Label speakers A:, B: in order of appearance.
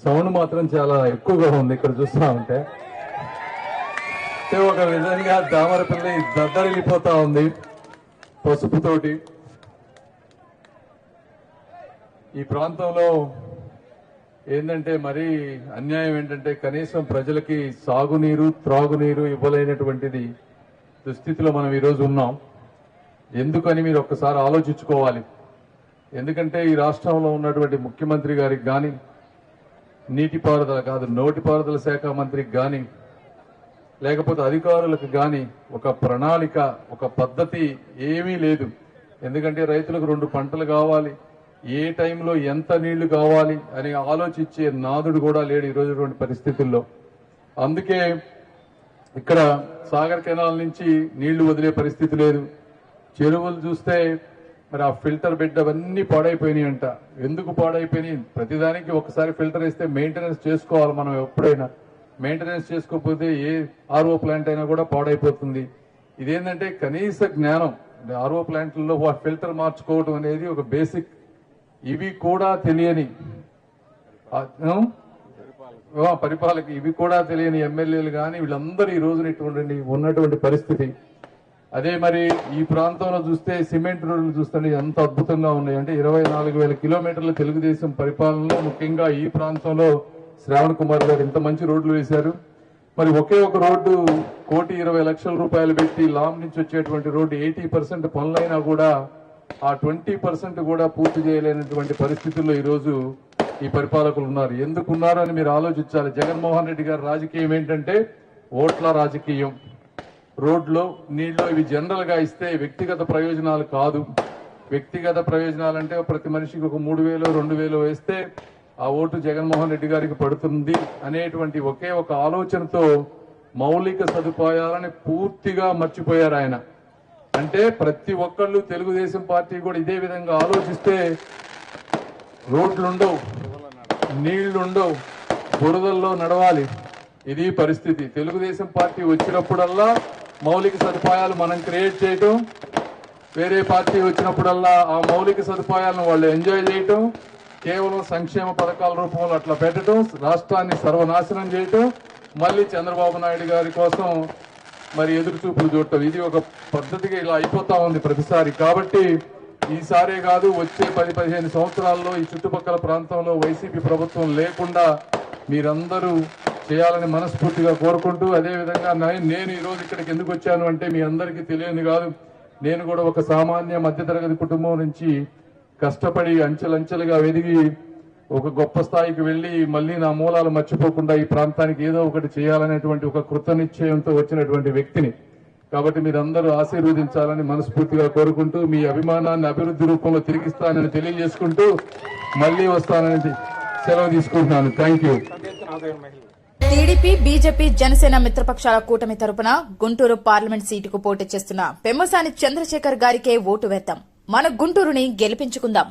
A: Sound మాత్రం చాలా ఎక్కువగా ఉంది ఇక్కడ చూస్తా ఉంటే. ఒక విధంగా దామరపల్లి దద్దరిల్లిపోతా ఉంది పసుపుతోటి. ఈ ప్రాంతంలో ఏంటంటే మరీ అన్యాయం ఏంటంటే కనీసం ప్రజలకి సాగునీరు త్రాగునీరు ఇవ్వలేనటువంటిది దుస్థితిలో మనం ఈరోజు ఉన్నాం. ఎందుకని మీరు ఒక్కసారి ఆలోచించుకోవాలి. ఎందుకంటే ఈ రాష్ట్రంలో ఉన్నటువంటి ముఖ్యమంత్రి గారికి కానీ, నీటిపారుదల కాదు నోటిపారుదల శాఖ మంత్రికి కానీ, లేకపోతే అధికారులకు కానీ ఒక ప్రణాళిక, ఒక పద్ధతి ఏమీ లేదు. ఎందుకంటే రైతులకు 2 పంటలు కావాలి, ఏ టైంలో ఎంత నీళ్లు కావాలి అని ఆలోచించే నాదుడు కూడా లేడు ఈ రోజు పరిస్థితుల్లో. అందుకే ఇక్కడ సాగర్ కెనాల్ నుంచి నీళ్లు వదిలే పరిస్థితి లేదు. చెరువులు చూస్తే మరి ఆ ఫిల్టర్ బెడ్ అవన్నీ పాడైపోయినాయి అంట. ఎందుకు పాడైపోయినాయి? ప్రతిదానికి ఒకసారి ఫిల్టర్ వేస్తే మెయింటెనెన్స్ చేసుకోవాలి. మనం ఎప్పుడైనా మెయింటెనెన్స్ చేసుకోకపోతే ఏ ఆర్ఓ ప్లాంట్ అయినా కూడా పాడైపోతుంది. ఇదేంటంటే కనీస జ్ఞానం. ఆర్ఓ ప్లాంట్లలో ఫిల్టర్ మార్చుకోవడం అనేది ఒక బేసిక్. ఇవి కూడా తెలియని పరిపాలక, ఇవి కూడా తెలియని ఎమ్మెల్యేలు కానీ వీళ్ళందరూ ఈ రోజున ఉన్నటువంటి పరిస్థితి. అదే మరి ఈ ప్రాంతంలో చూస్తే సిమెంట్ రోడ్లు చూస్తే ఎంత అద్భుతంగా ఉన్నాయి అంటే 24,000 కిలోమీటర్ల తెలుగుదేశం పరిపాలనలో ముఖ్యంగా ఈ ప్రాంతంలో శ్రావణ్ కుమార్ గారు ఇంత మంచి రోడ్లు వేశారు. మరి ఒకే ఒక రోడ్డు 1,20,00,000 రూపాయలు పెట్టి లామ్ నుంచి వచ్చేటువంటి రోడ్డు 80% పనులైనా కూడా ఆ 20% కూడా పూర్తి చేయలేనటువంటి పరిస్థితుల్లో ఈరోజు ఈ పరిపాలకులు ఉన్నారు. ఎందుకున్నారు అని మీరు ఆలోచించాలి. జగన్మోహన్ రెడ్డి గారి రాజకీయం ఏంటంటే ఓట్ల రాజకీయం. రోడ్లు నీళ్లు ఇవి జనరల్ గా ఇస్తే వ్యక్తిగత ప్రయోజనాలు కాదు. వ్యక్తిగత ప్రయోజనాలంటే ప్రతి మనిషికి ఒక 3,000 2,000 వేస్తే ఆ ఓటు జగన్మోహన్ రెడ్డి గారికి పడుతుంది అనేటువంటి ఒకే ఒక ఆలోచనతో మౌలిక సదుపాయాలని పూర్తిగా మర్చిపోయారు ఆయన. అంటే ప్రతి ఒక్కళ్ళు తెలుగుదేశం పార్టీ కూడా ఇదే విధంగా ఆలోచిస్తే రోడ్లుండవు, నీళ్లుండవు, బురదల్లో నడవాలి. ఇది పరిస్థితి. తెలుగుదేశం పార్టీ వచ్చినప్పుడల్లా మౌలిక సదుపాయాలు మనం క్రియేట్ చేయటం, వేరే పార్టీ వచ్చినప్పుడల్లా ఆ మౌలిక సదుపాయాలను వాళ్ళు ఎంజాయ్ చేయటం, కేవలం సంక్షేమ పథకాల రూపంలో అట్లా పెట్టడం, రాష్ట్రాన్ని సర్వనాశనం చేయటం, మళ్ళీ చంద్రబాబు నాయుడు గారి కోసం మరి ఎదురు చూపులు చూడటం. ఇది ఒక పద్ధతిగా ఇలా అయిపోతా ఉంది ప్రతిసారి. కాబట్టి ఈసారే కాదు వచ్చే 10-15 సంవత్సరాల్లో ఈ చుట్టుపక్కల ప్రాంతంలో వైసీపీ ప్రభుత్వం లేకుండా మీరందరూ చేయాలని మనస్ఫూర్తిగా కోరుకుంటూ, అదేవిధంగా నేను ఈ రోజు ఇక్కడికి ఎందుకు వచ్చాను అంటే మీ అందరికీ తెలియదు కాదు. నేను కూడా ఒక సామాన్య మధ్యతరగతి కుటుంబం నుంచి కష్టపడి అంచెలంచెలుగా ఎదిగి ఒక గొప్ప స్థాయికి వెళ్లి మళ్ళీ నా మూలాలు మర్చిపోకుండా ఈ ప్రాంతానికి ఏదో ఒకటి చేయాలనేటువంటి ఒక కృతనిశ్చయంతో వచ్చినటువంటి వ్యక్తిని. కాబట్టి మీరందరూ ఆశీర్వదించాలని మనస్ఫూర్తిగా కోరుకుంటూ మీ అభిమానాన్ని అభివృద్ధి రూపంలో తిరిగిస్తానని తెలియజేసుకుంటూ మళ్లీ వస్తానని సెలవు తీసుకుంటున్నాను. Thank you.
B: TDP, BJP, Janasena మిత్రపక్షాల కూటమి తరపున గుంటూరు పార్లమెంట్ సీటుకు పోటీ చేస్తున్న పెమ్మసాని చంద్రశేఖర్ గారికే ఓటు వేద్దాం. మన గుంటూరుని గెలిపించుకుందాం.